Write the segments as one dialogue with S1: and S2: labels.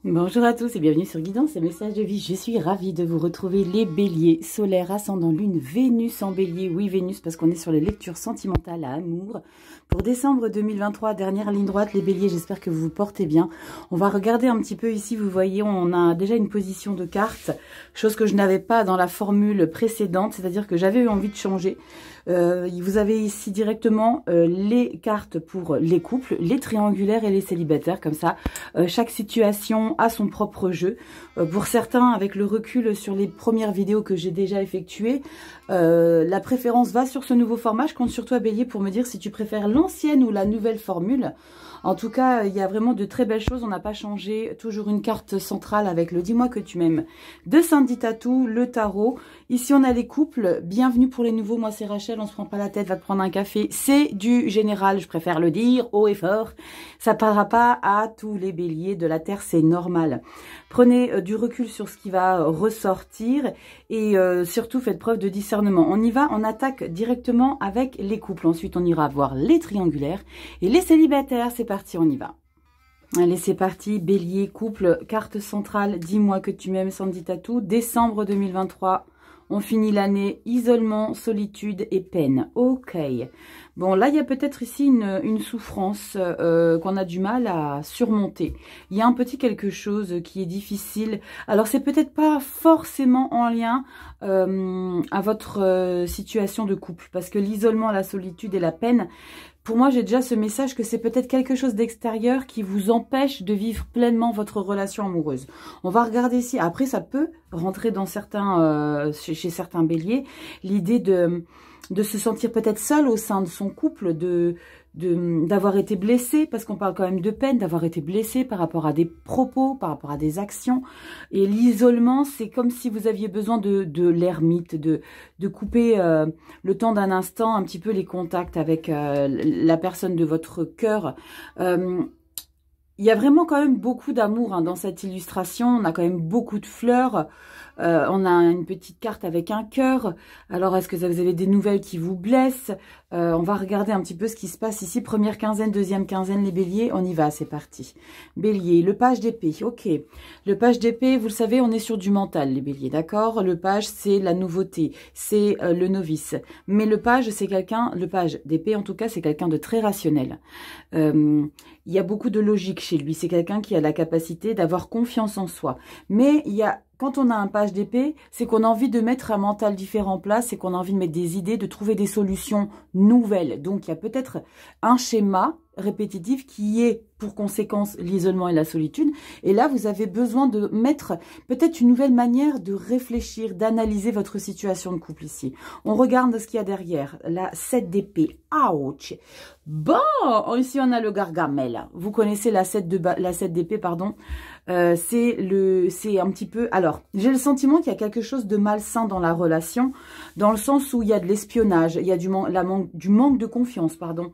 S1: Bonjour à tous et bienvenue sur Guidance et Messages de Vie. Je suis ravie de vous retrouver les béliers, solaire, ascendant, lune, Vénus en bélier. Oui, Vénus parce qu'on est sur les lectures sentimentales à amour. Pour décembre 2023, dernière ligne droite, les béliers, j'espère que vous vous portez bien. On va regarder un petit peu ici, vous voyez, on a déjà une position de carte, chose que je n'avais pas dans la formule précédente, c'est-à-dire que j'avais eu envie de changer. Vous avez ici directement les cartes pour les couples, les triangulaires et les célibataires, comme ça, chaque situation a son propre jeu. Pour certains, avec le recul sur les premières vidéos que j'ai déjà effectuées, la préférence va sur ce nouveau format. Je compte sur toi, Bélier, pour me dire si tu préfères l'ancienne ou la nouvelle formule. En tout cas, il y a vraiment de très belles choses. On n'a pas changé. Toujours une carte centrale avec le Dis-moi que tu m'aimes de Sandy Tattoo, le tarot. Ici, on a les couples. Bienvenue pour les nouveaux. Moi, c'est Rachel. On se prend pas la tête. Va te prendre un café. C'est du général. Je préfère le dire haut et fort. Ça parlera pas à tous les béliers de la Terre. C'est normal. Prenez du recul sur ce qui va ressortir et surtout faites preuve de discernement. On y va, on attaque directement avec les couples. Ensuite, on ira voir les triangulaires et les célibataires. C'est parti, on y va. Allez, c'est parti. Bélier, couple, carte centrale. Dis-moi que tu m'aimes, Sandy Tattoo. Décembre 2023. On finit l'année, isolement, solitude et peine. Ok. Bon, là, il y a peut-être ici une souffrance qu'on a du mal à surmonter. Il y a un petit quelque chose qui est difficile. Alors, c'est peut-être pas forcément en lien à votre situation de couple. Parce que l'isolement, la solitude et la peine, pour moi, j'ai déjà ce message que c'est peut-être quelque chose d'extérieur qui vous empêche de vivre pleinement votre relation amoureuse. On va regarder ici. Après, ça peut rentrer dans certains, chez certains béliers, l'idée de se sentir peut-être seul au sein de son couple, d'avoir été blessé, parce qu'on parle quand même de peine, d'avoir été blessé par rapport à des propos, par rapport à des actions. Et l'isolement, c'est comme si vous aviez besoin de l'ermite, de couper le temps d'un instant, un petit peu les contacts avec la personne de votre cœur. Il y a vraiment quand même beaucoup d'amour dans cette illustration. On a quand même beaucoup de fleurs. On a une petite carte avec un cœur. Alors, est-ce que vous avez des nouvelles qui vous blessent? On va regarder un petit peu ce qui se passe ici. Première quinzaine, deuxième quinzaine, les béliers. On y va, c'est parti. Bélier, le page d'épée. Ok. Le page d'épée, vous le savez, on est sur du mental, les béliers, d'accord? Le page, c'est la nouveauté. C'est le novice. Mais le page, c'est quelqu'un, le page d'épée, en tout cas, c'est quelqu'un de très rationnel. Il y a beaucoup de logique chez lui. C'est quelqu'un qui a la capacité d'avoir confiance en soi. Mais quand on a un page d'épée, c'est qu'on a envie de mettre un mental différent en place, c'est qu'on a envie de mettre des idées, de trouver des solutions nouvelles. Donc, il y a peut-être un schéma répétitif qui est pour conséquence l'isolement et la solitude. Et là, vous avez besoin de mettre peut-être une nouvelle manière de réfléchir, d'analyser votre situation de couple ici. On regarde ce qu'il y a derrière. La 7 d'épée. Ouch! Bon, ici on a le Gargamel. Vous connaissez la 7 d'épée, pardon. C'est un petit peu... Alors, j'ai le sentiment qu'il y a quelque chose de malsain dans la relation, dans le sens où il y a de l'espionnage, il y a du manque de confiance, pardon.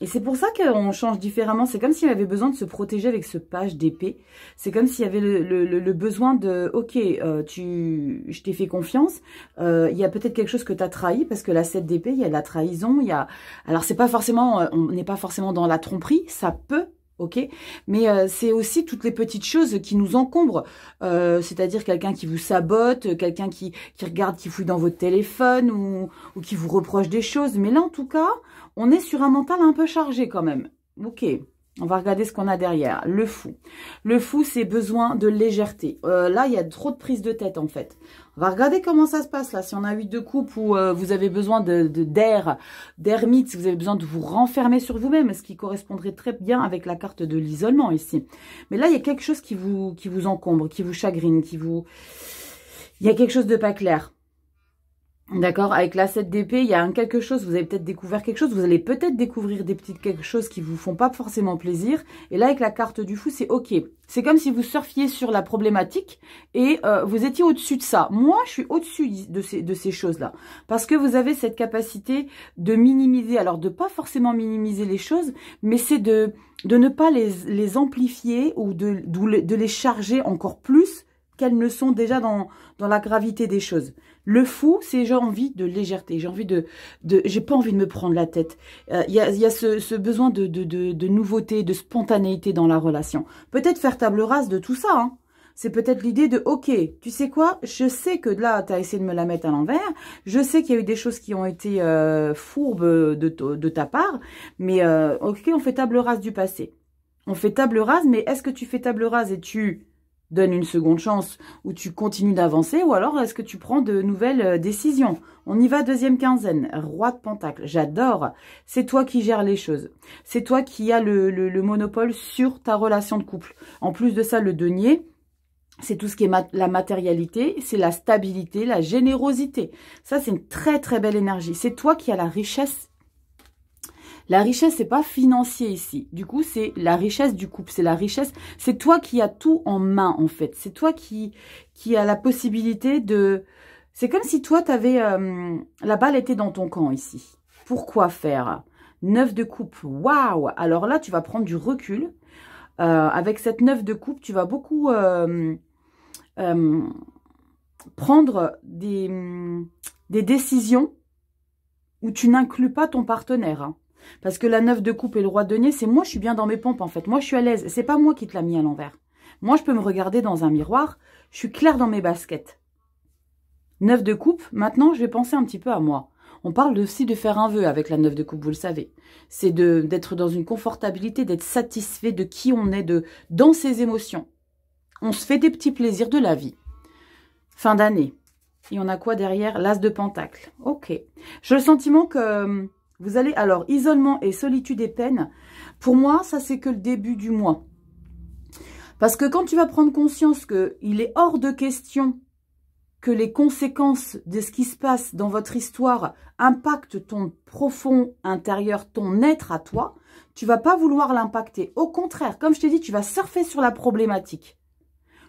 S1: Et c'est pour ça qu'on change différemment. C'est comme s'il avait besoin de se protéger avec ce page d'épée. C'est comme s'il y avait le besoin de... Ok, je t'ai fait confiance. Il y a peut-être quelque chose que tu as trahi, parce que la 7 d'épée, il y a de la trahison. Alors, c'est pas forcément... on n'est pas forcément dans la tromperie. Ça peut... Ok, mais c'est aussi toutes les petites choses qui nous encombrent, c'est-à-dire quelqu'un qui vous sabote, quelqu'un qui regarde, qui fouille dans votre téléphone ou qui vous reproche des choses. Mais là, en tout cas, on est sur un mental un peu chargé quand même. Ok, on va regarder ce qu'on a derrière. Le fou. Le fou, c'est besoin de légèreté. Là, il y a trop de prise de tête en fait. On va regarder comment ça se passe là. Si on a 8 de coupe où vous avez besoin d'ermite, si vous avez besoin de vous renfermer sur vous-même, ce qui correspondrait très bien avec la carte de l'isolement ici. Mais là, il y a quelque chose qui vous encombre, qui vous chagrine, il y a quelque chose de pas clair. D'accord, avec la 7 d'épée, il y a quelque chose, vous avez peut-être découvert quelque chose, vous allez peut-être découvrir des petites quelque chose qui vous font pas forcément plaisir. Et là, avec la carte du fou, c'est ok. C'est comme si vous surfiez sur la problématique et vous étiez au-dessus de ça. Moi, je suis au-dessus de ces choses-là. Parce que vous avez cette capacité de minimiser, alors de pas forcément minimiser les choses, mais c'est de ne pas les amplifier ou de les charger encore plus qu'elles ne sont déjà dans la gravité des choses. Le fou, c'est j'ai envie de légèreté, j'ai envie j'ai pas envie de me prendre la tête. Il y a ce besoin de nouveauté, de spontanéité dans la relation. Peut-être faire table rase de tout ça, hein. C'est peut-être l'idée de, ok, tu sais quoi, je sais que là, tu as essayé de me la mettre à l'envers, je sais qu'il y a eu des choses qui ont été fourbes de ta part, mais ok, on fait table rase du passé. On fait table rase, mais est-ce que tu fais table rase et tu donnes une seconde chance ou tu continues d'avancer, ou alors est-ce que tu prends de nouvelles décisions? On y va, deuxième quinzaine, roi de pentacle, j'adore. C'est toi qui gères les choses. C'est toi qui as le monopole sur ta relation de couple. En plus de ça, le denier, c'est tout ce qui est la matérialité, c'est la stabilité, la générosité. Ça, c'est une très, très belle énergie. C'est toi qui as la richesse. La richesse, c'est pas financier ici. Du coup, c'est la richesse du couple. C'est la richesse. C'est toi qui as tout en main, en fait. C'est toi qui as la possibilité de... C'est comme si toi, t'avais... la balle était dans ton camp, ici. Pourquoi faire? 9 de coupe. Waouh! Alors là, tu vas prendre du recul. Avec cette 9 de coupe, tu vas beaucoup... prendre des décisions où tu n'inclus pas ton partenaire. Hein. Parce que la 9 de coupe et le roi de denier, c'est moi, je suis bien dans mes pompes en fait. Moi, je suis à l'aise. C'est pas moi qui te l'ai mis à l'envers. Moi, je peux me regarder dans un miroir. Je suis claire dans mes baskets. 9 de coupe, maintenant, je vais penser un petit peu à moi. On parle aussi de faire un vœu avec la 9 de coupe, vous le savez. C'est d'être dans une confortabilité, d'être satisfait de qui on est, dans ses émotions. On se fait des petits plaisirs de la vie. Fin d'année. Et on a quoi derrière? L'as de pentacle. Ok. J'ai le sentiment que vous allez... Alors, isolement et solitude et peine, pour moi, ça, c'est que le début du mois. Parce que quand tu vas prendre conscience qu'il est hors de question que les conséquences de ce qui se passe dans votre histoire impactent ton profond intérieur, ton être à toi, tu vas pas vouloir l'impacter. Au contraire, comme je t'ai dit, tu vas surfer sur la problématique.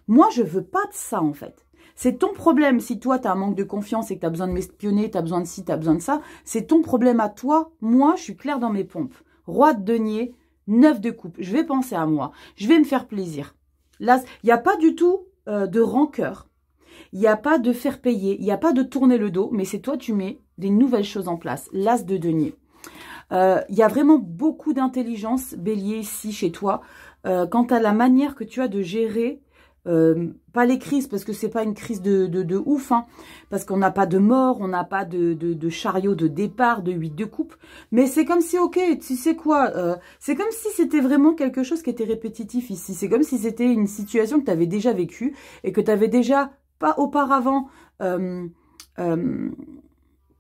S1: Moi, je veux pas de ça, en fait. C'est ton problème. Si toi, tu as un manque de confiance et que tu as besoin de m'espionner, tu as besoin de ci, tu as besoin de ça, c'est ton problème à toi. Moi, je suis claire dans mes pompes. Roi de denier, 9 de coupe. Je vais penser à moi. Je vais me faire plaisir. Là, il n'y a pas du tout de rancœur. Il n'y a pas de faire payer. Il n'y a pas de tourner le dos. Mais c'est toi, tu mets des nouvelles choses en place. L'as de denier. Il y a vraiment beaucoup d'intelligence, bélier, ici, chez toi. Quant à la manière que tu as de gérer... pas les crises, parce que c'est pas une crise de ouf, hein, parce qu'on n'a pas de mort, on n'a pas de chariot de départ, de 8 de coupe, mais c'est comme si, ok, tu sais quoi, c'est comme si c'était vraiment quelque chose qui était répétitif ici, c'est comme si c'était une situation que tu avais déjà vécue, et que tu avais déjà, pas auparavant,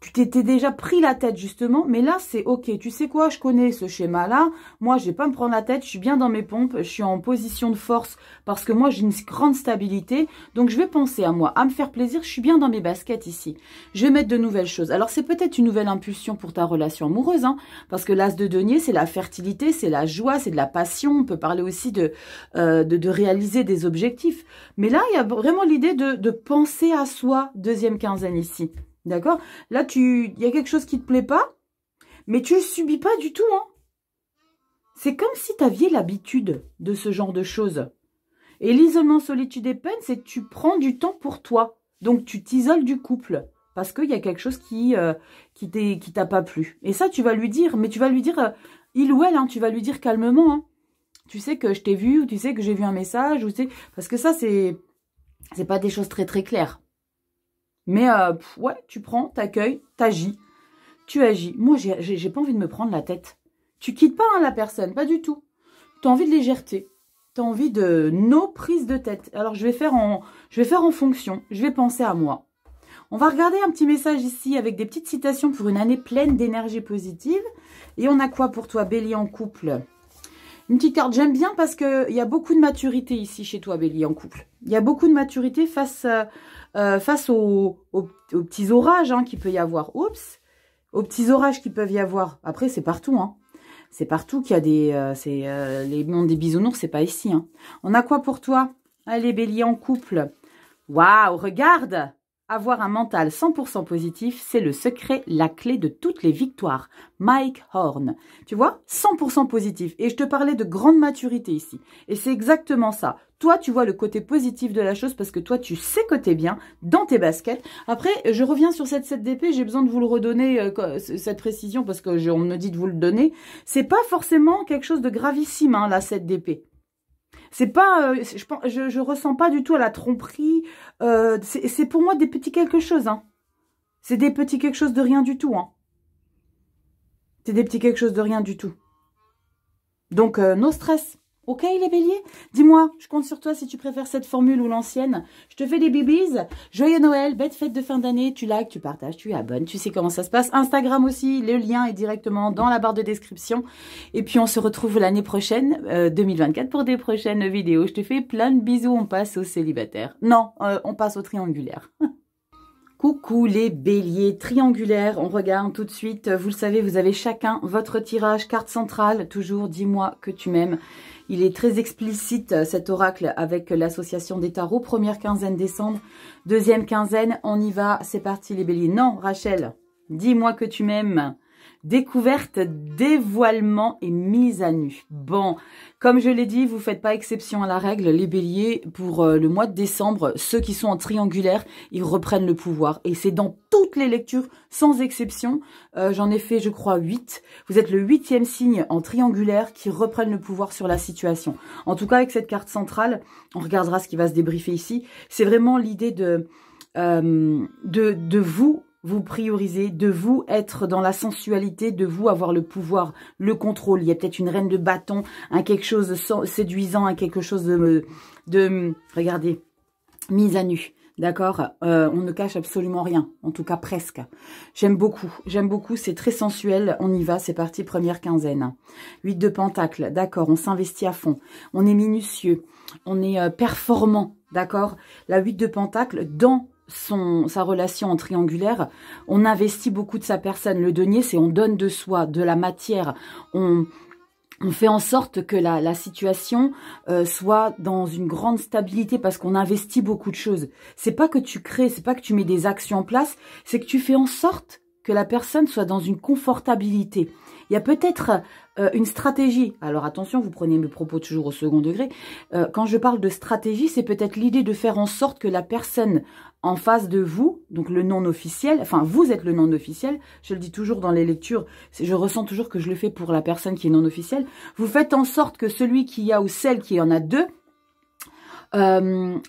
S1: tu t'étais déjà pris la tête, justement. Mais là, c'est ok. Tu sais quoi, je connais ce schéma-là. Moi, je vais pas me prendre la tête. Je suis bien dans mes pompes. Je suis en position de force parce que moi, j'ai une grande stabilité. Donc, je vais penser à moi, à me faire plaisir. Je suis bien dans mes baskets ici. Je vais mettre de nouvelles choses. Alors, c'est peut-être une nouvelle impulsion pour ta relation amoureuse. Hein, parce que l'as de denier, c'est la fertilité, c'est la joie, c'est de la passion. On peut parler aussi de réaliser des objectifs. Mais là, il y a vraiment l'idée de penser à soi, deuxième quinzaine ici. D'accord? Là, il y a quelque chose qui te plaît pas, mais tu le subis pas du tout, hein. C'est comme si tu aviez l'habitude de ce genre de choses. Et l'isolement, solitude et peine, c'est que tu prends du temps pour toi. Donc, tu t'isoles du couple. Parce qu'il y a quelque chose qui t'a pas plu. Et ça, tu vas lui dire, mais tu vas lui dire, il ou elle, hein, tu vas lui dire calmement, hein. Tu sais que je t'ai vu, ou tu sais que j'ai vu un message, ou tu sais, parce que ça, c'est pas des choses très très claires. Mais ouais, tu prends, t'accueilles, t'agis, tu agis. Moi, j'ai pas envie de me prendre la tête. Tu quittes pas hein, la personne, pas du tout. Tu as envie de légèreté. Tu as envie de nos prises de tête. Alors, je vais faire en fonction. Je vais penser à moi. On va regarder un petit message ici avec des petites citations pour une année pleine d'énergie positive. Et on a quoi pour toi, Bélier en couple? Une petite carte, j'aime bien parce qu'il y a beaucoup de maturité ici chez toi, Bélier en couple. Il y a beaucoup de maturité face aux petits orages hein, qu'il peut y avoir. Oups, aux petits orages qu'il peuvent y avoir. Après, c'est partout. Hein. C'est partout qu'il y a des... les mondes des bisounours, c'est pas ici. Hein. On a quoi pour toi? Allez, Bélier en couple. Waouh, regarde. avoir un mental 100% positif, c'est le secret, la clé de toutes les victoires. Mike Horn. Tu vois, 100% positif. Et je te parlais de grande maturité ici. Et c'est exactement ça. Toi, tu vois le côté positif de la chose parce que toi, tu sais que t'es bien dans tes baskets. Après, je reviens sur cette 7 d'épée. J'ai besoin de vous le redonner, cette précision, parce que on me dit de vous le donner. C'est pas forcément quelque chose de gravissime, hein, la 7 d'épée. C'est pas, je ressens pas du tout à la tromperie. C'est pour moi des petits quelque chose. Hein. C'est des petits quelque chose de rien du tout. Hein. C'est des petits quelque chose de rien du tout. Donc, no stress. Ok les béliers? Dis-moi, je compte sur toi si tu préfères cette formule ou l'ancienne. Je te fais des bibis. Joyeux Noël, belle fête de fin d'année. Tu likes, tu partages, tu abonnes. Tu sais comment ça se passe. Instagram aussi, le lien est directement dans la barre de description. Et puis on se retrouve l'année prochaine, 2024, pour des prochaines vidéos. Je te fais plein de bisous. On passe au célibataire. Non, on passe au triangulaire. Coucou les béliers triangulaires, on regarde tout de suite. Vous le savez, vous avez chacun votre tirage, carte centrale. Toujours, dis-moi que tu m'aimes. Il est très explicite cet oracle avec l'association des tarots. Première quinzaine décembre, deuxième quinzaine, on y va. C'est parti les béliers. Non, Rachel, dis-moi que tu m'aimes. Découverte, dévoilement et mise à nu. Bon, comme je l'ai dit, vous faites pas exception à la règle, les béliers. Pour le mois de décembre, ceux qui sont en triangulaire, ils reprennent le pouvoir. Et c'est dans toutes les lectures, sans exception. J'en ai fait, je crois, 8. Vous êtes le 8e signe en triangulaire qui reprennent le pouvoir sur la situation. En tout cas, avec cette carte centrale, on regardera ce qui va se débriefer ici. C'est vraiment l'idée de vous prioriser, de vous être dans la sensualité, de vous avoir le pouvoir, le contrôle. Il y a peut-être une reine de bâton, un quelque chose de séduisant, un quelque chose de regardez, mise à nu. D'accord, on ne cache absolument rien, en tout cas presque. J'aime beaucoup, c'est très sensuel. On y va, c'est parti, première quinzaine. 8 de pentacle, d'accord, on s'investit à fond. On est minutieux, on est performant, d'accord. La 8 de pentacle, dans sa relation en triangulaire, on investit beaucoup de sa personne. Le denier, c'est on donne de soi, de la matière. On fait en sorte que la situation soit dans une grande stabilité parce qu'on investit beaucoup de choses. C'est pas que tu crées, c'est pas que tu mets des actions en place, c'est que tu fais en sorte que la personne soit dans une confortabilité. Il y a peut-être une stratégie. Alors attention, vous prenez mes propos toujours au second degré. Quand je parle de stratégie, c'est peut-être l'idée de faire en sorte que la personne en face de vous, donc le non officiel, enfin vous êtes le non officiel, je le dis toujours dans les lectures, je ressens toujours que je le fais pour la personne qui est non officielle, vous faites en sorte que celui qui a ou celle qui en a deux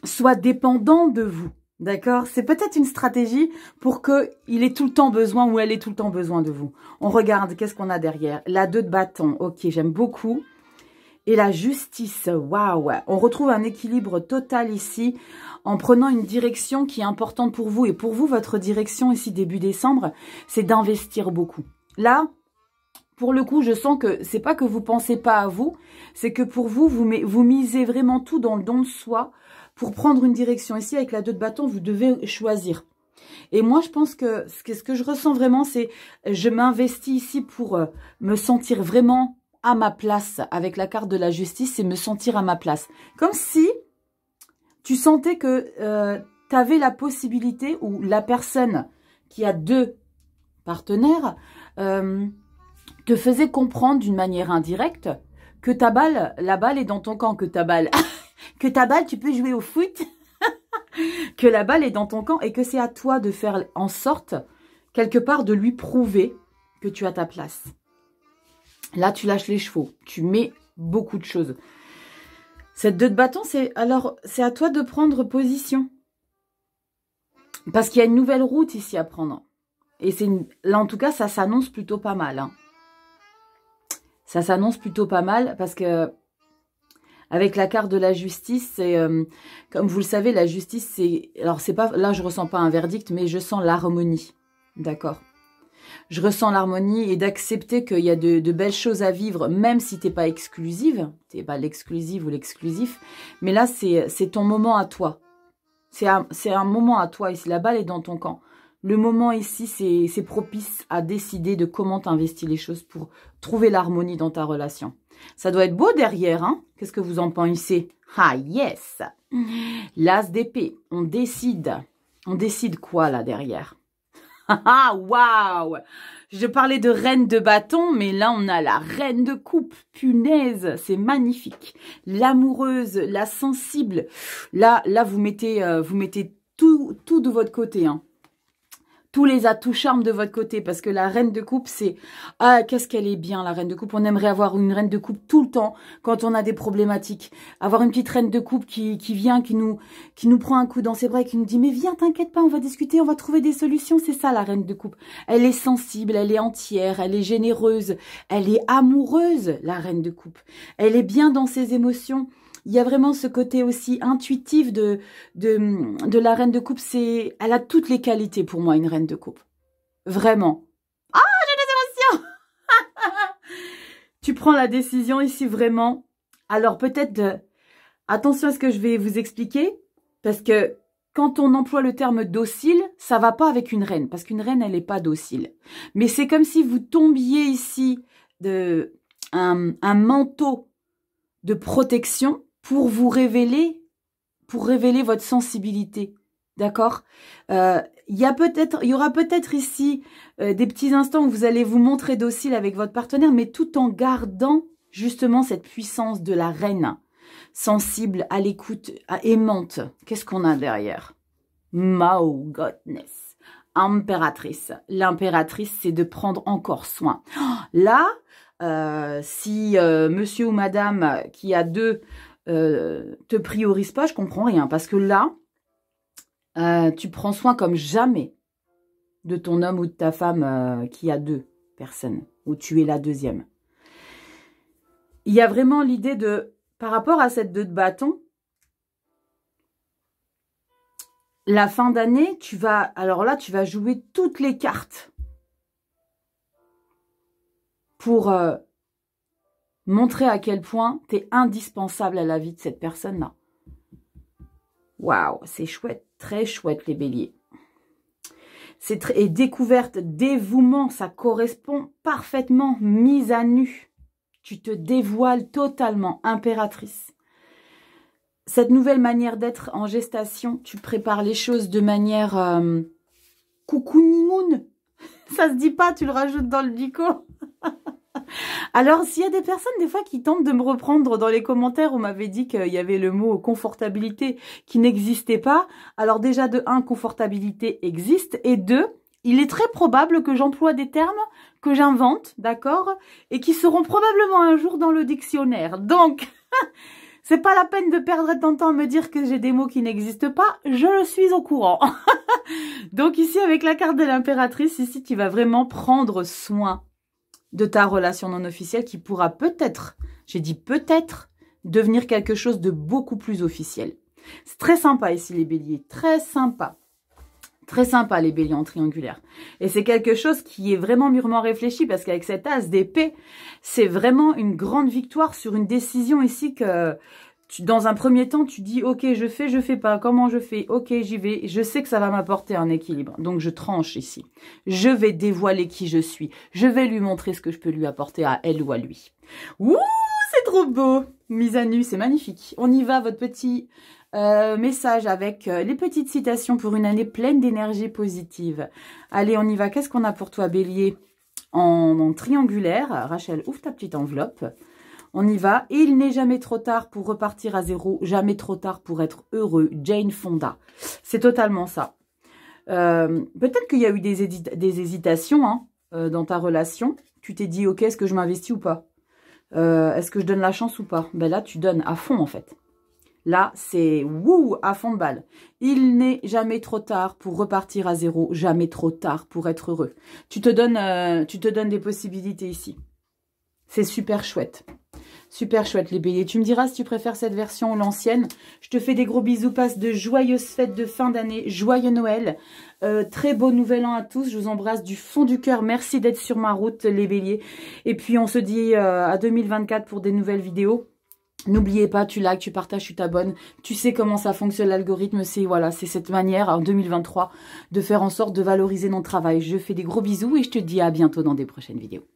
S1: soit dépendant de vous. D'accord? C'est peut-être une stratégie pour qu'il ait tout le temps besoin ou elle ait tout le temps besoin de vous. On regarde, qu'est-ce qu'on a derrière? La 2 de bâton, ok, j'aime beaucoup. Et la justice, waouh! On retrouve un équilibre total ici en prenant une direction qui est importante pour vous. Et pour vous, votre direction ici, début décembre, c'est d'investir beaucoup. Là, pour le coup, je sens que c'est pas que vous pensez pas à vous, c'est que pour vous, vous misez vraiment tout dans le don de soi. Pour prendre une direction ici, avec la 2 de bâton, vous devez choisir. Et moi, je pense que ce que je ressens vraiment, c'est je m'investis ici pour me sentir vraiment à ma place. Avec la carte de la justice, c'est me sentir à ma place. Comme si tu sentais que tu avais la possibilité, ou la personne qui a 2 partenaires te faisait comprendre d'une manière indirecte que la balle est dans ton camp, que ta balle... que ta balle, tu peux jouer au foot, que la balle est dans ton camp et que c'est à toi de faire en sorte, quelque part, de lui prouver que tu as ta place. Là, tu lâches les chevaux, tu mets beaucoup de choses. Cette 2 de bâton, c'est à toi de prendre position. Parce qu'il y a une nouvelle route ici à prendre. Et là, en tout cas, ça s'annonce plutôt pas mal. Hein. Ça s'annonce plutôt pas mal parce que avec la carte de la justice, c'est comme vous le savez, la justice, c'est... Alors, c'est pas... Là, je ressens pas un verdict, mais je sens l'harmonie. D'accord? Je ressens l'harmonie et d'accepter qu'il y a de belles choses à vivre, même si tu n'es pas exclusive. Tu n'es pas l'exclusive ou l'exclusif. Mais là, c'est ton moment à toi. C'est un moment à toi. Ici, la balle est dans ton camp. Le moment ici, c'est propice à décider de comment tu investis les choses pour trouver l'harmonie dans ta relation. Ça doit être beau derrière, hein? Qu'est-ce que vous en pensez? Ah, yes! L'as d'épée, on décide. On décide quoi là derrière? Ah, waouh! Je parlais de reine de bâton, mais là, on a la reine de coupe. Punaise, c'est magnifique. L'amoureuse, la sensible. Là, vous mettez tout de votre côté, hein. Tous les atouts charmes de votre côté, parce que la reine de coupe, c'est... Ah, qu'est-ce qu'elle est bien, la reine de coupe. On aimerait avoir une reine de coupe tout le temps, quand on a des problématiques. Avoir une petite reine de coupe qui vient, qui nous prend un coup dans ses bras et qui nous dit « Mais viens, t'inquiète pas, on va discuter, on va trouver des solutions. » C'est ça, la reine de coupe. Elle est sensible, elle est entière, elle est généreuse, elle est amoureuse, la reine de coupe. Elle est bien dans ses émotions. Il y a vraiment ce côté aussi intuitif de la reine de coupe. Elle a toutes les qualités pour moi, une reine de coupe. Vraiment. Ah, j'ai des émotions. Tu prends la décision ici vraiment. Alors peut-être, attention à ce que je vais vous expliquer. Parce que quand on emploie le terme docile, ça va pas avec une reine. Parce qu'une reine, elle n'est pas docile. Mais c'est comme si vous tombiez ici un manteau de protection pour vous révéler, votre sensibilité, d'accord? Il y aura peut-être ici des petits instants où vous allez vous montrer docile avec votre partenaire, mais tout en gardant justement cette puissance de la reine, sensible, à l'écoute, aimante. Qu'est-ce qu'on a derrière? Oh goodness, impératrice. L'impératrice, c'est de prendre encore soin. Là, si monsieur ou madame qui a deux te priorise pas, je comprends rien. Parce que là, tu prends soin comme jamais de ton homme ou de ta femme qui a deux personnes, ou tu es la deuxième. Il y a vraiment l'idée de, par rapport à cette 2 de bâton, la fin d'année, alors là, tu vas jouer toutes les cartes pour montrer à quel point tu es indispensable à la vie de cette personne-là. Waouh, c'est chouette, très chouette les béliers. Et découverte, dévouement, ça correspond parfaitement, mise à nu. Tu te dévoiles totalement, impératrice. Cette nouvelle manière d'être en gestation, tu prépares les choses de manière coucounimoun. Ça se dit pas, tu le rajoutes dans le dico. Alors, s'il y a des personnes, des fois, qui tentent de me reprendre dans les commentaires, on m'avait dit qu'il y avait le mot confortabilité qui n'existait pas. Alors déjà, de 1, confortabilité existe. Et 2, il est très probable que j'emploie des termes que j'invente, d'accord? Et qui seront probablement un jour dans le dictionnaire. Donc, c'est pas la peine de perdre ton temps à me dire que j'ai des mots qui n'existent pas. Je suis au courant. Donc ici, avec la carte de l'impératrice, ici, tu vas vraiment prendre soin de ta relation non officielle qui pourra peut-être, j'ai dit peut-être, devenir quelque chose de beaucoup plus officiel. C'est très sympa ici les béliers, très sympa. Très sympa les béliers en triangulaire. Et c'est quelque chose qui est vraiment mûrement réfléchi parce qu'avec cet as d'épée, c'est vraiment une grande victoire sur une décision ici que... Dans un premier temps, tu dis, ok, je fais pas, comment je fais, ok, j'y vais, je sais que ça va m'apporter un équilibre. Donc, je tranche ici. Je vais dévoiler qui je suis. Je vais lui montrer ce que je peux lui apporter à elle ou à lui. Ouh, c'est trop beau. Mise à nu, c'est magnifique. On y va, votre petit message avec les petites citations pour une année pleine d'énergie positive. Allez, on y va. Qu'est-ce qu'on a pour toi, Bélier? En triangulaire. Rachel, ouvre ta petite enveloppe. On y va. Il n'est jamais trop tard pour repartir à zéro. Jamais trop tard pour être heureux. Jane Fonda. C'est totalement ça. Peut-être qu'il y a eu des hésitations hein, dans ta relation. Tu t'es dit, ok, est-ce que je m'investis ou pas? Est-ce que je donne la chance ou pas? Ben là, tu donnes à fond en fait. Là, c'est wouh, à fond de balle. Il n'est jamais trop tard pour repartir à zéro. Jamais trop tard pour être heureux. Tu te donnes des possibilités ici. C'est super chouette. Super chouette les béliers. Tu me diras si tu préfères cette version ou l'ancienne. Je te fais des gros bisous. Passe de joyeuses fêtes de fin d'année. Joyeux Noël. Très beau nouvel an à tous. Je vous embrasse du fond du cœur. Merci d'être sur ma route les béliers. Et puis on se dit à 2024 pour des nouvelles vidéos. N'oubliez pas, tu likes, tu partages, tu t'abonnes. Tu sais comment ça fonctionne l'algorithme. C'est voilà, c'est cette manière en 2023 de faire en sorte de valoriser notre travail. Je fais des gros bisous et je te dis à bientôt dans des prochaines vidéos.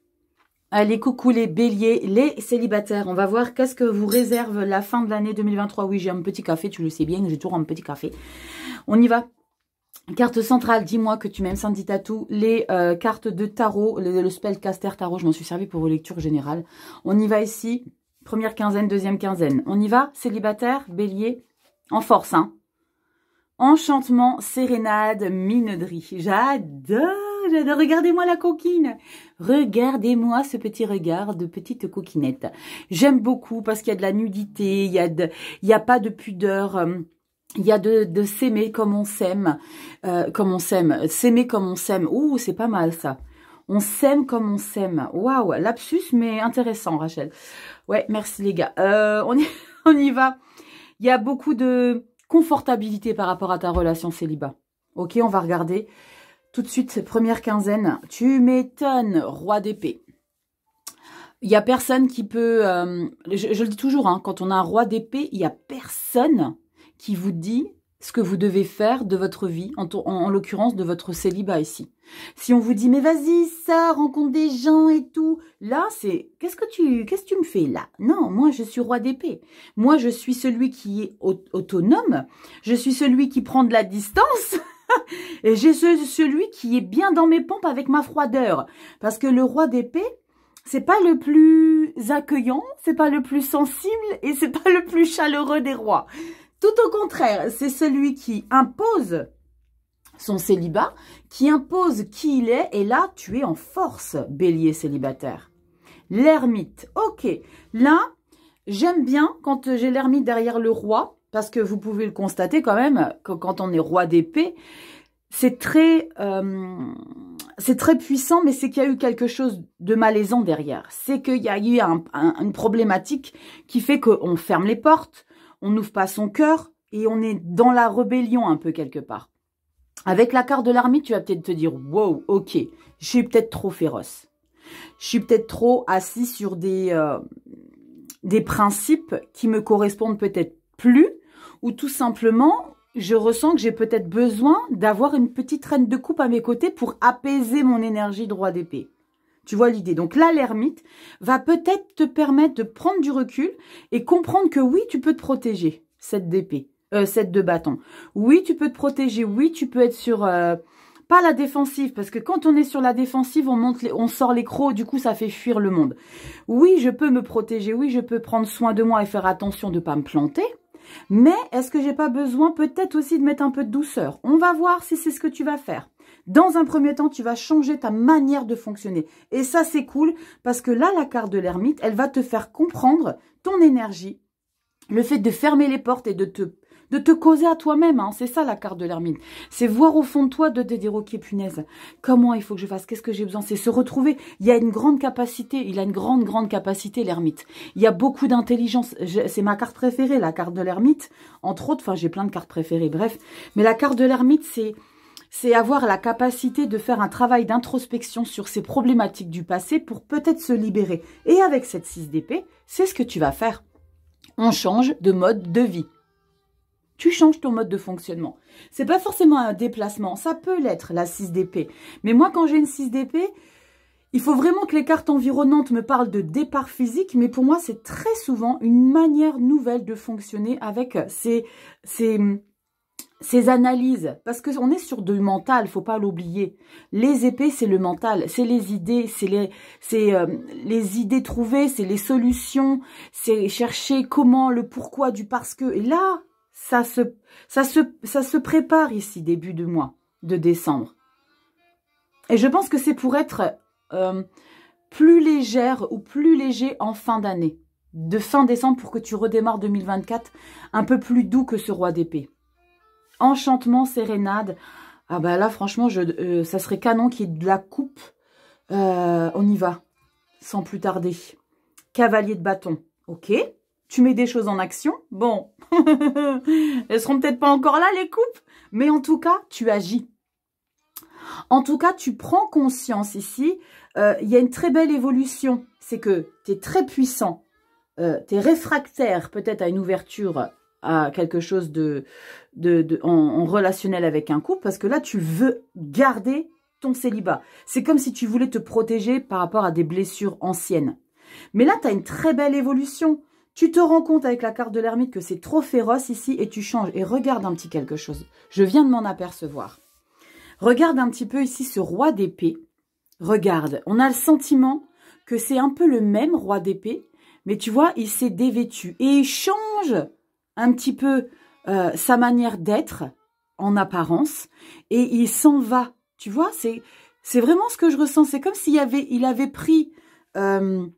S1: Allez, coucou les béliers, les célibataires. On va voir qu'est-ce que vous réserve la fin de l'année 2023. Oui, j'ai un petit café, tu le sais bien, j'ai toujours un petit café. On y va. Carte centrale, dis-moi que tu m'aimes Sandy Tattoo. Les cartes de tarot, le spellcaster tarot, je m'en suis servi pour vos lectures générales. On y va ici, première quinzaine, deuxième quinzaine. On y va, célibataire, bélier, en force, hein. Enchantement, sérénade, minauderie. J'adore, j'adore. Regardez-moi la coquine. Regardez-moi ce petit regard de petite coquinette. J'aime beaucoup parce qu'il y a de la nudité, il y a pas de pudeur. Il y a de s'aimer comme on s'aime, s'aimer comme on s'aime. Ouh, c'est pas mal ça. On s'aime comme on s'aime. Waouh, lapsus, mais intéressant, Rachel. Ouais, merci les gars. On y va. Il y a beaucoup de confortabilité par rapport à ta relation célibat. Ok, on va regarder tout de suite, première quinzaine. Tu m'étonnes, roi d'épée. Il y a personne qui peut... je le dis toujours, hein, quand on a un roi d'épée, il y a personne qui vous dit ce que vous devez faire de votre vie, en l'occurrence de votre célibat ici. Si on vous dit, mais vas-y, ça, rencontre des gens et tout, là, c'est, qu'est-ce que tu me fais là? Non, moi, je suis roi d'épée. Moi, je suis celui qui est autonome, je suis celui qui prend de la distance, et j'ai celui qui est bien dans mes pompes avec ma froideur. Parce que le roi d'épée, c'est pas le plus accueillant, c'est pas le plus sensible, et c'est pas le plus chaleureux des rois. Tout au contraire, c'est celui qui impose son célibat, qui impose qui il est, et là, tu es en force, bélier célibataire. L'ermite, ok. Là, j'aime bien quand j'ai l'ermite derrière le roi, parce que vous pouvez le constater quand même, que quand on est roi d'épée, c'est très puissant, mais c'est qu'il y a eu quelque chose de malaisant derrière. C'est qu'il y a eu une problématique qui fait qu'on ferme les portes, on n'ouvre pas son cœur et on est dans la rébellion un peu quelque part. Avec la carte de l'ermite, tu vas peut-être te dire, wow, ok, je suis peut-être trop féroce. Je suis peut-être trop assis sur des principes qui me correspondent peut-être plus, ou tout simplement, je ressens que j'ai peut-être besoin d'avoir une petite reine de coupe à mes côtés pour apaiser mon énergie de roi d'épée. Tu vois l'idée. Donc là, l'ermite va peut-être te permettre de prendre du recul et comprendre que oui, tu peux te protéger, cette d'épée, cette de bâton. Oui, tu peux te protéger. Oui, tu peux être sur... pas la défensive, parce que quand on est sur la défensive, on sort les crocs, du coup, ça fait fuir le monde. Oui, je peux me protéger. Oui, je peux prendre soin de moi et faire attention de ne pas me planter. Mais est-ce que j'ai pas besoin peut-être aussi de mettre un peu de douceur? On va voir si c'est ce que tu vas faire. Dans un premier temps, tu vas changer ta manière de fonctionner. Et ça, c'est cool parce que là, la carte de l'ermite, elle va te faire comprendre ton énergie, le fait de fermer les portes et de te causer à toi-même. Hein. C'est ça, la carte de l'ermite. C'est voir au fond de toi, de te dire, ok, punaise, comment il faut que je fasse? Qu'est-ce que j'ai besoin? C'est se retrouver. Il y a une grande capacité. Il a une grande capacité, l'ermite. Il y a beaucoup d'intelligence. C'est ma carte préférée, la carte de l'ermite. Entre autres, enfin, j'ai plein de cartes préférées, bref. Mais la carte de l'ermite, c'est avoir la capacité de faire un travail d'introspection sur ces problématiques du passé pour peut-être se libérer. Et avec cette 6 d'épée, c'est ce que tu vas faire. On change de mode de vie. Tu changes ton mode de fonctionnement. C'est pas forcément un déplacement. Ça peut l'être, la 6 d'épée. Mais moi, quand j'ai une 6 d'épée, il faut vraiment que les cartes environnantes me parlent de départ physique. Mais pour moi, c'est très souvent une manière nouvelle de fonctionner avec ces analyses, parce qu'on est sur du mental, faut pas l'oublier. Les épées, c'est le mental, c'est les idées, c'est les idées trouvées, c'est les solutions, c'est chercher comment, le pourquoi du parce que. Et là, ça se prépare ici, début de mois de décembre. Et je pense que c'est pour être plus légère ou plus léger en fin d'année, de fin décembre, pour que tu redémarres 2024 un peu plus doux que ce roi d'épée. Enchantement, sérénade. Ah bah là, franchement, ça serait canon qu'il y ait de la coupe. On y va, sans plus tarder. Cavalier de bâton. Ok. Tu mets des choses en action. Bon. Elles seront peut-être pas encore là, les coupes. Mais en tout cas, tu agis. En tout cas, tu prends conscience ici. Il y a une très belle évolution. C'est que tu es très puissant. Tu es réfractaire peut-être à une ouverture, à quelque chose en relationnel avec un couple, parce que là, tu veux garder ton célibat. C'est comme si tu voulais te protéger par rapport à des blessures anciennes. Mais là, tu as une très belle évolution. Tu te rends compte avec la carte de l'ermite que c'est trop féroce ici et tu changes. Et regarde un petit quelque chose. Je viens de m'en apercevoir. Regarde un petit peu ici ce roi d'épée. Regarde, on a le sentiment que c'est un peu le même roi d'épée, mais tu vois, il s'est dévêtu. Et il change un petit peu sa manière d'être en apparence, et il s'en va. Tu vois, c'est vraiment ce que je ressens. C'est comme il avait pris de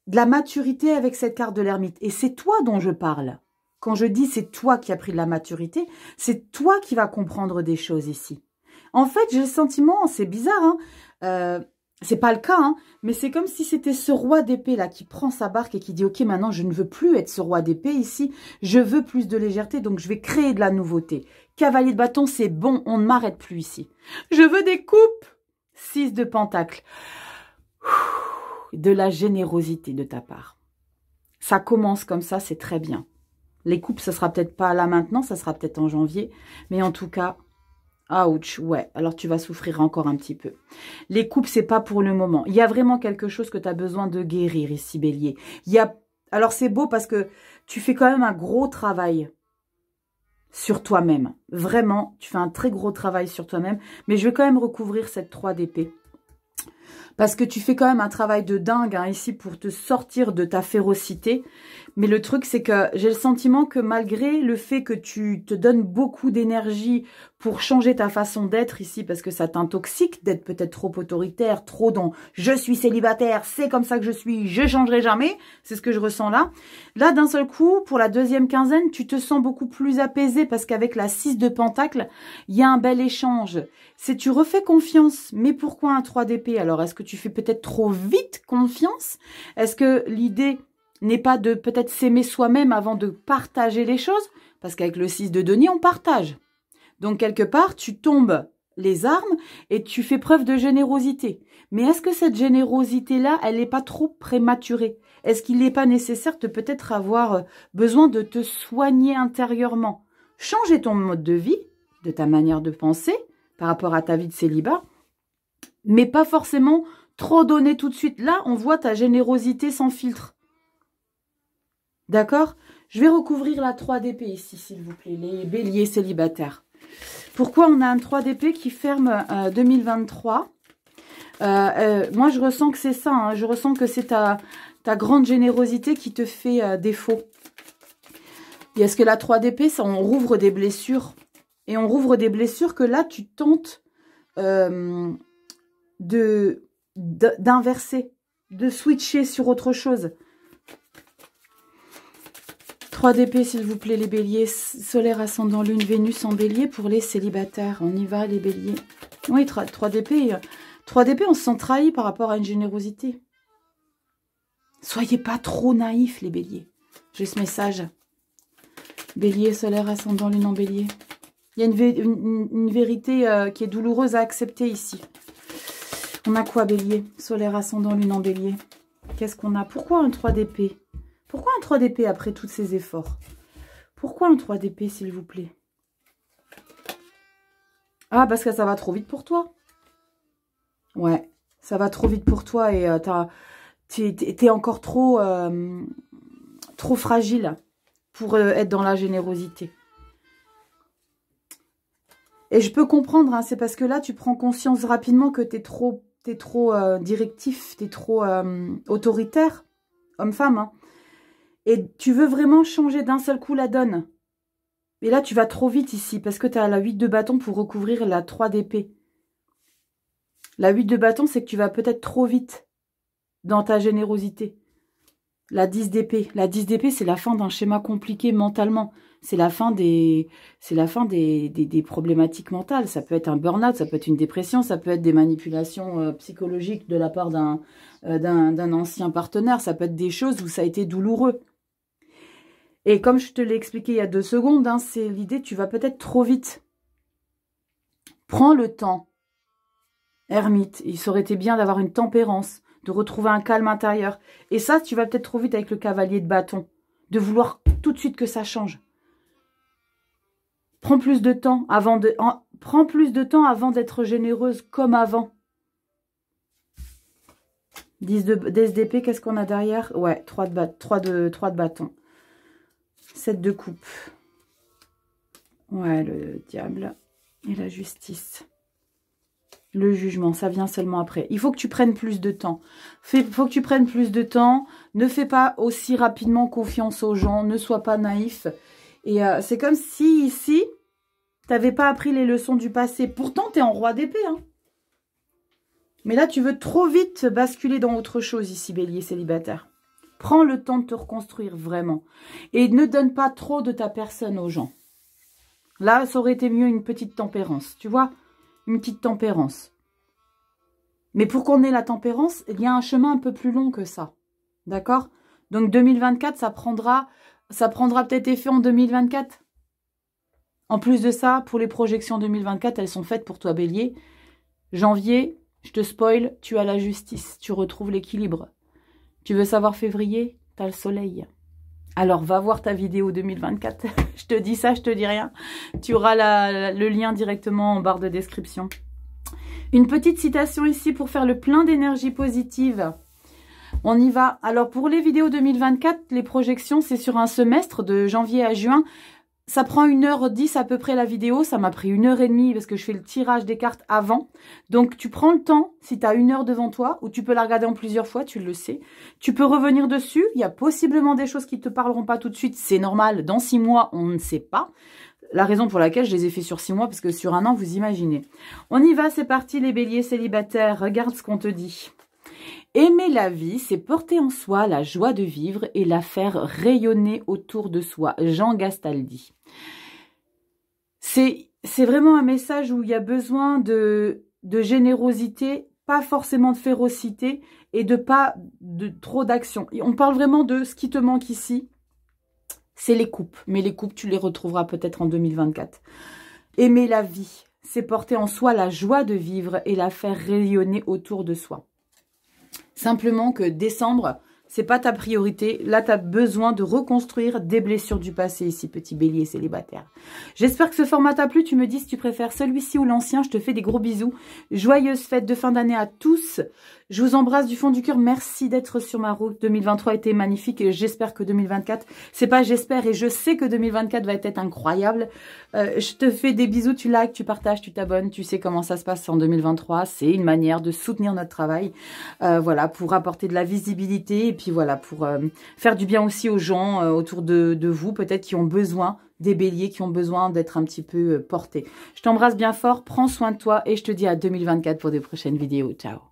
S1: la maturité avec cette carte de l'ermite. Et c'est toi dont je parle. Quand je dis c'est toi qui as pris de la maturité, c'est toi qui vas comprendre des choses ici. En fait, j'ai le sentiment, c'est bizarre, hein, c'est pas le cas, hein, mais c'est comme si c'était ce roi d'épée là qui prend sa barque et qui dit « Ok, maintenant je ne veux plus être ce roi d'épée ici, je veux plus de légèreté, donc je vais créer de la nouveauté. Cavalier de bâton, c'est bon, on ne m'arrête plus ici. Je veux des coupes !» 6 de pentacle. De la générosité de ta part. Ça commence comme ça, c'est très bien. Les coupes, ça sera peut-être pas là maintenant, ça sera peut-être en janvier, mais en tout cas... Ouch, ouais, alors tu vas souffrir encore un petit peu. Les coupes, c'est pas pour le moment. Il y a vraiment quelque chose que tu as besoin de guérir ici, Bélier. Alors c'est beau parce que tu fais quand même un gros travail sur toi-même. Vraiment, tu fais un très gros travail sur toi-même. Mais je vais quand même recouvrir cette 3 d'épée. Parce que tu fais quand même un travail de dingue hein, ici pour te sortir de ta férocité. Mais le truc, c'est que j'ai le sentiment que malgré le fait que tu te donnes beaucoup d'énergie pour changer ta façon d'être ici, parce que ça t'intoxique d'être peut-être trop autoritaire, trop dans « je suis célibataire, c'est comme ça que je suis, je changerai jamais », c'est ce que je ressens là. Là, d'un seul coup, pour la deuxième quinzaine, tu te sens beaucoup plus apaisé parce qu'avec la 6 de pentacle, il y a un bel échange. C'est tu refais confiance, mais pourquoi un 3 d'épée? Alors, est-ce que tu fais peut-être trop vite confiance? Est-ce que l'idée n'est pas de peut-être s'aimer soi-même avant de partager les choses? Parce qu'avec le 6 de denier, on partage. Donc, quelque part, tu tombes les armes et tu fais preuve de générosité. Mais est-ce que cette générosité-là, elle n'est pas trop prématurée? Est-ce qu'il n'est pas nécessaire de peut-être avoir besoin de te soigner intérieurement? Changer ton mode de vie, de ta manière de penser, par rapport à ta vie de célibat, mais pas forcément trop donner tout de suite. Là, on voit ta générosité sans filtre. D'accord? Je vais recouvrir la 3 d'épée ici, s'il vous plaît, les béliers célibataires. Pourquoi on a un 3 d'épée qui ferme 2023? Moi, je ressens que c'est ça. Hein, je ressens que c'est ta grande générosité qui te fait défaut. Et est-ce que la 3 d'épée, ça, on rouvre des blessures? Et on rouvre des blessures que là, tu tentes d'inverser, de switcher sur autre chose. 3 d'épée, s'il vous plaît, les béliers. Solaire, ascendant, lune, Vénus en bélier pour les célibataires. On y va, les béliers. Oui, 3 d'épée. 3 d'épée, on se sent trahi par rapport à une générosité. Soyez pas trop naïfs, les béliers. J'ai ce message. Bélier, solaire, ascendant, lune en bélier. Il y a une vérité qui est douloureuse à accepter ici. On a quoi, bélier? Solaire, ascendant, lune en bélier. Qu'est-ce qu'on a? Pourquoi un 3 d'épée? Pourquoi un 3 d'épée après tous ces efforts? Pourquoi un 3 d'épée, s'il vous plaît? Ah, parce que ça va trop vite pour toi. Ouais, ça va trop vite pour toi et t'es encore trop fragile pour être dans la générosité. Et je peux comprendre, hein, c'est parce que là, tu prends conscience rapidement que t'es trop directif, t'es trop autoritaire, homme-femme, hein. Et tu veux vraiment changer d'un seul coup la donne. Et là, tu vas trop vite ici, parce que tu as la 8 de bâton pour recouvrir la 3 d'épée. La 8 de bâton, c'est que tu vas peut-être trop vite dans ta générosité. La 10 d'épée. La 10 d'épée, c'est la fin d'un schéma compliqué mentalement. C'est la fin des problématiques mentales. Ça peut être un burn-out, ça peut être une dépression, ça peut être des manipulations psychologiques de la part d'un ancien partenaire. Ça peut être des choses où ça a été douloureux. Et comme je te l'ai expliqué il y a 2 secondes, hein, c'est l'idée, tu vas peut-être trop vite. Prends le temps. Ermite, il aurait été bien d'avoir une tempérance, de retrouver un calme intérieur. Et ça, tu vas peut-être trop vite avec le cavalier de bâton. De vouloir tout de suite que ça change. Prends plus de temps avant d'être généreuse comme avant. 10 d'épée, qu'est-ce qu'on a derrière? Ouais, 3 de bâton. 7 de coupe. Ouais, le diable et la justice. Le jugement, ça vient seulement après. Il faut que tu prennes plus de temps. Il faut que tu prennes plus de temps. Ne fais pas aussi rapidement confiance aux gens. Ne sois pas naïf. Et c'est comme si ici, tu n'avais pas appris les leçons du passé. Pourtant, tu es en roi d'épée. Hein. Mais là, tu veux trop vite basculer dans autre chose ici, bélier célibataire. Prends le temps de te reconstruire vraiment. Et ne donne pas trop de ta personne aux gens. Là, ça aurait été mieux une petite tempérance. Tu vois ? Une petite tempérance. Mais pour qu'on ait la tempérance, il y a un chemin un peu plus long que ça. D'accord? Donc 2024, ça prendra peut-être effet en 2024. En plus de ça, pour les projections 2024, elles sont faites pour toi, bélier. Janvier, je te spoil, tu as la justice. Tu retrouves l'équilibre. Tu veux savoir février? Tu as le soleil. Alors, va voir ta vidéo 2024. Je te dis ça, je te dis rien. Tu auras le lien directement en barre de description. Une petite citation ici pour faire le plein d'énergie positive. On y va. Alors, pour les vidéos 2024, les projections, c'est sur un semestre de janvier à juin. Ça prend 1h10 à peu près la vidéo. Ça m'a pris 1h30 parce que je fais le tirage des cartes avant. Donc, tu prends le temps, si tu as 1 heure devant toi, ou tu peux la regarder en plusieurs fois, tu le sais. Tu peux revenir dessus. Il y a possiblement des choses qui ne te parleront pas tout de suite. C'est normal. Dans 6 mois, on ne sait pas. La raison pour laquelle je les ai fait sur 6 mois, parce que sur 1 an, vous imaginez. On y va, c'est parti les béliers célibataires. Regarde ce qu'on te dit. Aimer la vie, c'est porter en soi la joie de vivre et la faire rayonner autour de soi. Jean Gastaldi. C'est vraiment un message où il y a besoin de générosité, pas forcément de férocité et de trop d'action. On parle vraiment de ce qui te manque ici, c'est les coupes. Mais les coupes, tu les retrouveras peut-être en 2024. Aimer la vie, c'est porter en soi la joie de vivre et la faire rayonner autour de soi. Simplement que décembre, c'est pas ta priorité. Là, tu as besoin de reconstruire des blessures du passé ici, petit bélier célibataire. J'espère que ce format t'a plu. Tu me dis si tu préfères celui-ci ou l'ancien. Je te fais des gros bisous. Joyeuses fêtes de fin d'année à tous. Je vous embrasse du fond du cœur. Merci d'être sur ma route. 2023 a été magnifique et j'espère que 2024, c'est pas j'espère et je sais que 2024 va être incroyable. Je te fais des bisous. Tu likes, tu partages, tu t'abonnes. Tu sais comment ça se passe en 2023. C'est une manière de soutenir notre travail. Voilà, pour apporter de la visibilité et puis voilà, pour faire du bien aussi aux gens autour de vous, peut-être qui ont besoin, des béliers qui ont besoin d'être un petit peu portés. Je t'embrasse bien fort, prends soin de toi et je te dis à 2024 pour des prochaines vidéos. Ciao.